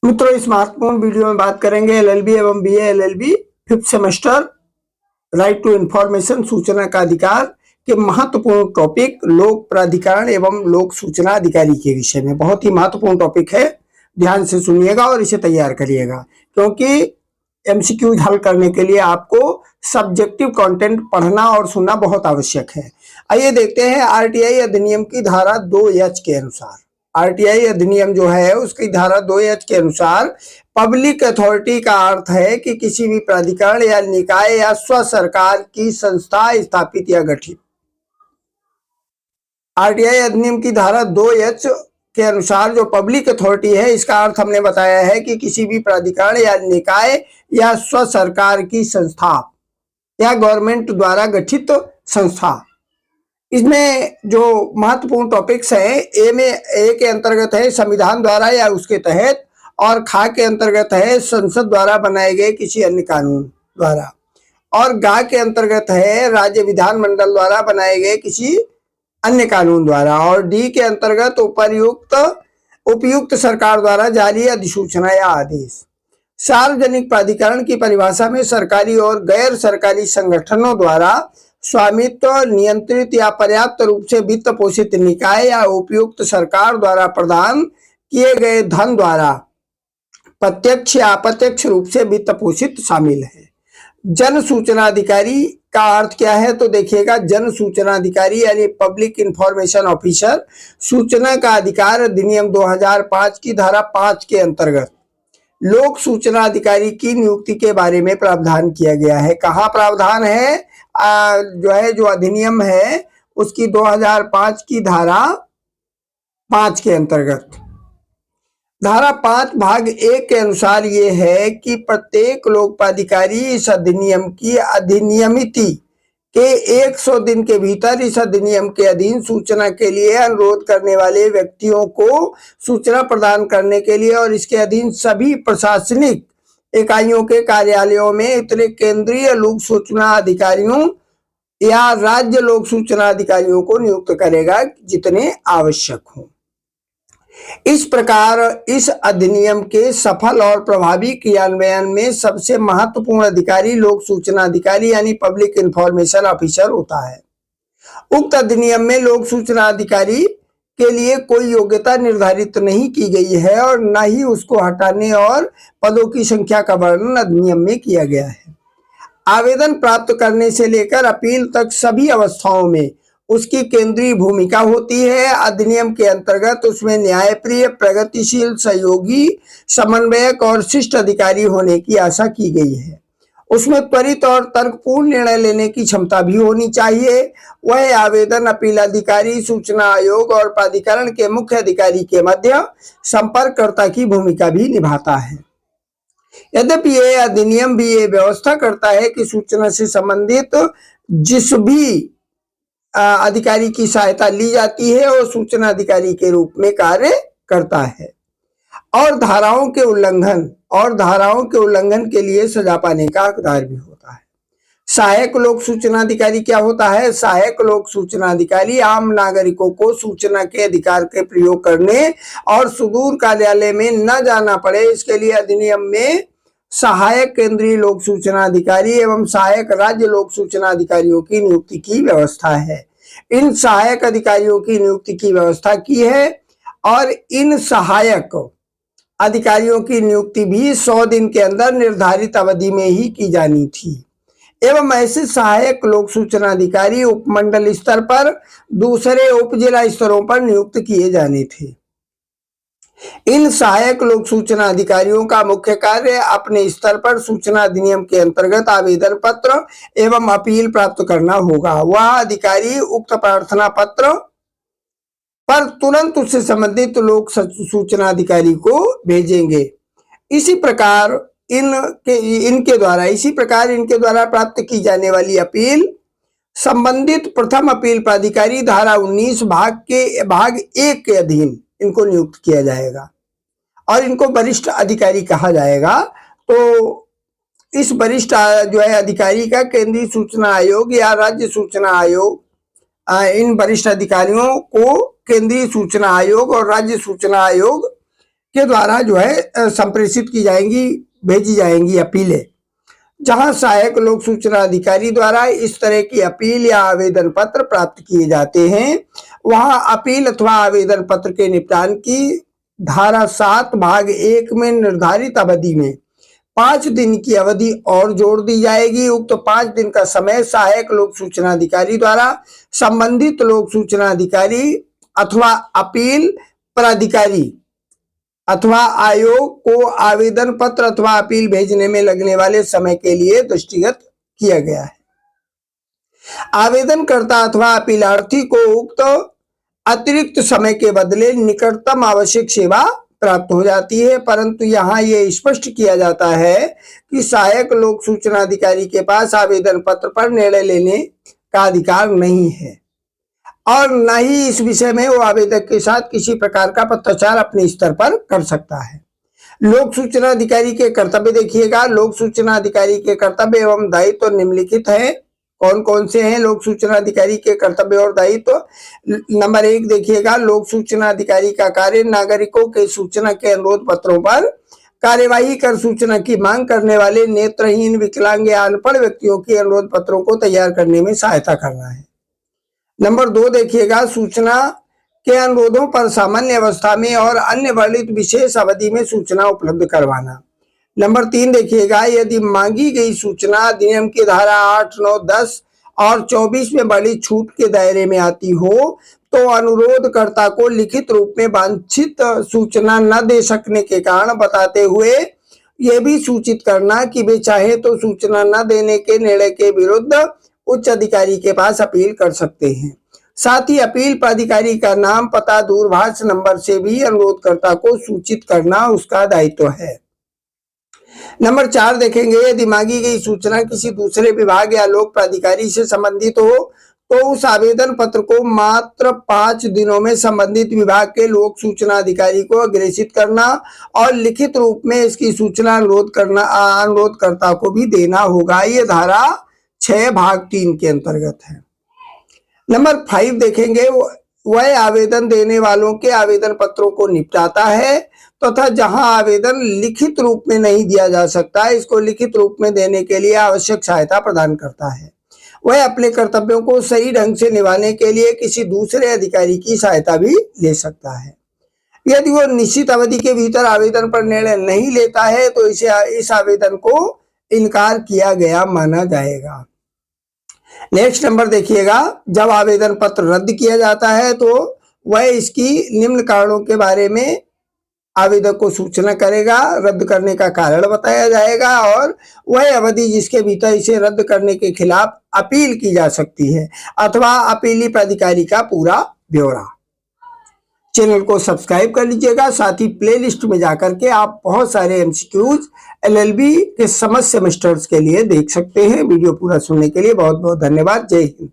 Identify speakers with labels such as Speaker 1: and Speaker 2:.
Speaker 1: मित्रों, इस महत्वपूर्ण वीडियो में बात करेंगे एलएलबी एवं BA LLB fifth semester right to information सूचना का अधिकार के महत्वपूर्ण टॉपिक लोक प्राधिकरण एवं लोक सूचना अधिकारी के विषय में। बहुत ही महत्वपूर्ण टॉपिक है, ध्यान से सुनिएगा और इसे तैयार करिएगा, क्योंकि एमसीक्यू हल करने के लिए आपको सब्जेक्टिव कंटेंट पढ़ना और सुनना बहुत आवश्यक है। आइए देखते हैं आरटीआई अधिनियम की धारा 2H के अनुसार। आरटीआई अधिनियम जो है उसकी धारा 2H के अनुसार पब्लिक अथॉरिटी का अर्थ है कि किसी भी प्राधिकरण या निकाय या स्व सरकार की संस्था स्थापित या गठित। आरटीआई अधिनियम की धारा 2H के अनुसार जो पब्लिक अथॉरिटी है, इसका अर्थ हमने बताया है कि किसी भी प्राधिकरण या निकाय या स्व सरकार की संस्था या गवर्नमेंट द्वारा गठित संस्था। इसमें जो महत्वपूर्ण टॉपिक्स हैं, ए के अंतर्गत है संविधान द्वारा या उसके तहत, और खा के अंतर्गत है संसद द्वारा बनाए गए किसी अन्य कानून द्वारा, और गा के अंतर्गत है राज्य विधानमंडल द्वारा बनाए गए किसी अन्य कानून द्वारा, और डी के अंतर्गत उपयुक्त सरकार द्वारा जारी अधिसूचना या आदेश। सार्वजनिक प्राधिकरण की परिभाषा में सरकारी और गैर सरकारी संगठनों द्वारा स्वामित्व, नियंत्रित या पर्याप्त रूप से वित्त पोषित निकाय या उपयुक्त सरकार द्वारा प्रदान किए गए धन द्वारा प्रत्यक्ष या अप्रत्यक्ष रूप से वित्त पोषित शामिल है। जन सूचना अधिकारी का अर्थ क्या है, तो देखिएगा, जन सूचना अधिकारी यानी पब्लिक इंफॉर्मेशन ऑफिसर सूचना का अधिकार अधिनियम 2005 की धारा 5 के अंतर्गत लोक सूचना अधिकारी की नियुक्ति के बारे में प्रावधान किया गया है। कहाँ प्रावधान है? जो अधिनियम है उसकी 2005 की धारा 5 के अंतर्गत धारा 5 भाग 1 के अनुसार ये है कि प्रत्येक लोक प्राधिकारी इस अधिनियम की अधिनियमिति के 100 दिन के भीतर इस अधिनियम के अधीन सूचना के लिए अनुरोध करने वाले व्यक्तियों को सूचना प्रदान करने के लिए और इसके अधीन सभी प्रशासनिक इकाइयों के कार्यालयों में इतने केंद्रीय लोक सूचना अधिकारियों या राज्य लोक सूचना अधिकारियों को नियुक्त करेगा जितने आवश्यक हों। इस प्रकार इस अधिनियम के सफल और प्रभावी क्रियान्वयन में सबसे महत्वपूर्ण अधिकारी लोक सूचना अधिकारी यानी पब्लिक इंफॉर्मेशन ऑफिसर होता है। उक्त अधिनियम में लोक सूचना अधिकारी के लिए कोई योग्यता निर्धारित नहीं की गई है और न ही उसको हटाने और पदों की संख्या का वर्णन अधिनियम में किया गया है। आवेदन प्राप्त करने से लेकर अपील तक सभी अवस्थाओं में उसकी केंद्रीय भूमिका होती है। अधिनियम के अंतर्गत उसमें न्यायप्रिय, प्रगतिशील, सहयोगी, समन्वयक और शिष्ट अधिकारी होने की आशा की गई है। उसमें त्वरित और तर्कपूर्ण निर्णय लेने की क्षमता भी होनी चाहिए। वह आवेदन अपील अधिकारी, सूचना आयोग और प्राधिकरण के मुख्य अधिकारी के मध्य संपर्ककर्ता की भूमिका भी निभाता है। यद्यपि यह अधिनियम भी ये व्यवस्था करता है कि सूचना से संबंधित जिस भी अधिकारी की सहायता ली जाती है वो सूचना अधिकारी के रूप में कार्य करता है और धाराओं के उल्लंघन के लिए सजा पाने का हकदार भी होता है। सहायक लोक सूचना अधिकारी क्या होता है? सहायक लोक सूचना अधिकारी आम नागरिकों को सूचना के अधिकार के प्रयोग करने और सुदूर कार्यालय में न जाना पड़े, इसके लिए अधिनियम में सहायक केंद्रीय लोक सूचना अधिकारी एवं सहायक राज्य लोक सूचना अधिकारियों की नियुक्ति की व्यवस्था है। इन सहायक अधिकारियों की नियुक्ति की व्यवस्था की है और इन सहायक अधिकारियों की नियुक्ति भी 100 दिन के अंदर निर्धारित अवधि में ही की जानी थी एवं ऐसे सहायक लोक सूचना अधिकारी उपमंडल स्तर पर दूसरे उप जिला स्तरों पर नियुक्त किए जाने थे। इन सहायक लोक सूचना अधिकारियों का मुख्य कार्य अपने स्तर पर सूचना अधिनियम के अंतर्गत आवेदन पत्र एवं अपील प्राप्त करना होगा। वह अधिकारी उक्त प्रार्थना पत्र पर तुरंत उससे संबंधित लोक सूचना अधिकारी को भेजेंगे। इसी प्रकार इनके द्वारा प्राप्त की जाने वाली अपील संबंधित प्रथम अपील प्राधिकारी धारा 19 भाग 1 के अधीन इनको नियुक्त किया जाएगा और इनको वरिष्ठ अधिकारी कहा जाएगा। तो इस वरिष्ठ अधिकारी का केंद्रीय सूचना आयोग या राज्य सूचना आयोग इन वरिष्ठ अधिकारियों को केंद्रीय सूचना आयोग और राज्य सूचना आयोग के द्वारा जो है संप्रेषित की जाएंगी, भेजी जाएंगी अपीलें। जहां सहायक लोक सूचना अधिकारी द्वारा इस तरह की अपील या आवेदन पत्र प्राप्त किए जाते हैं, वहां अपील अथवा आवेदन पत्र के निपटान की धारा 7 भाग 1 में निर्धारित अवधि में 5 दिन की अवधि और जोड़ दी जाएगी। उक्त 5 दिन का समय सहायक लोक सूचना अधिकारी द्वारा संबंधित लोक सूचना अधिकारी अथवा अपील प्राधिकारी अथवा आयोग को आवेदन पत्र अथवा अपील भेजने में लगने वाले समय के लिए दृष्टिगत किया गया है। आवेदनकर्ता अथवा अपीलार्थी को उक्त अतिरिक्त समय के बदले निकटतम आवश्यक सेवा प्राप्त हो जाती है, परंतु यहाँ ये स्पष्ट किया जाता है कि सहायक लोक सूचना अधिकारी के पास आवेदन पत्र पर निर्णय लेने का अधिकार नहीं है और न ही इस विषय में वो आवेदक के साथ किसी प्रकार का पत्राचार अपने स्तर पर कर सकता है। लोक सूचना अधिकारी के कर्तव्य देखिएगा। लोक सूचना अधिकारी के कर्तव्य एवं दायित्व तो निम्नलिखित हैं। कौन कौन से हैं लोक सूचना अधिकारी के कर्तव्य और दायित्व? नंबर 1 देखिएगा, लोक सूचना अधिकारी का कार्य नागरिकों के सूचना के अनुरोध पत्रों पर कार्यवाही कर सूचना की मांग करने वाले नेत्रहीन, विकलांग या अनपढ़ व्यक्तियों के अनुरोध पत्रों को तैयार करने में सहायता करना है। नंबर 2 देखिएगा, सूचना के अनुरोधों पर सामान्य अवस्था में और अन्य वर्णित विशेष अवधि में सूचना उपलब्ध करवाना। नंबर 3 देखिएगा, यदि मांगी गई सूचना अधिनियम की धारा 8, 9, 10 और 24 में बड़ी छूट के दायरे में आती हो तो अनुरोधकर्ता को लिखित रूप में वांछित सूचना न दे सकने के कारण बताते हुए यह भी सूचित करना कि वे चाहे तो सूचना न देने के निर्णय के विरुद्ध उच्च अधिकारी के पास अपील कर सकते हैं। साथ ही अपील प्राधिकारी का नाम, पता, दूरभाष नंबर से भी अनुरोधकर्ता को सूचित करना उसका दायित्व है। नंबर 4 देखेंगे, यदि मांगी गई सूचना किसी दूसरे विभाग या लोक प्राधिकारी से संबंधित हो तो उस आवेदन पत्र को मात्र 5 दिनों में संबंधित विभाग के लोक सूचना अधिकारी को अग्रेषित करना और लिखित रूप में इसकी सूचना अनुरोधकर्ता को भी देना होगा। ये धारा 6 भाग 3 के अंतर्गत है। नंबर 5 देखेंगे, वह आवेदन देने वालों के आवेदन पत्रों को निपटाता है तथा जहां आवेदन लिखित रूप में नहीं दिया जा सकता है, इसको लिखित रूप में देने के लिए आवश्यक सहायता प्रदान करता है। वह अपने कर्तव्यों को सही ढंग से निभाने के लिए किसी दूसरे अधिकारी की सहायता भी ले सकता है। यदि वो निश्चित अवधि के भीतर आवेदन पर निर्णय नहीं लेता है तो इस आवेदन को इनकार किया गया माना जाएगा। नेक्स्ट नंबर देखिएगा, जब आवेदन पत्र रद्द किया जाता है तो वह इसकी निम्न कारणों के बारे में आवेदक को सूचना करेगा, रद्द करने का कारण बताया जाएगा और वह अवधि जिसके भीतर इसे रद्द करने के खिलाफ अपील की जा सकती है अथवा अपीली प्राधिकारी का पूरा ब्यौरा। चैनल को सब्सक्राइब कर लीजिएगा। साथ ही प्लेलिस्ट में जाकर के आप बहुत सारे एमसीक्यूज एलएलबी के समस्त सेमेस्टर्स के लिए देख सकते हैं। वीडियो पूरा सुनने के लिए बहुत बहुत धन्यवाद। जय हिंद।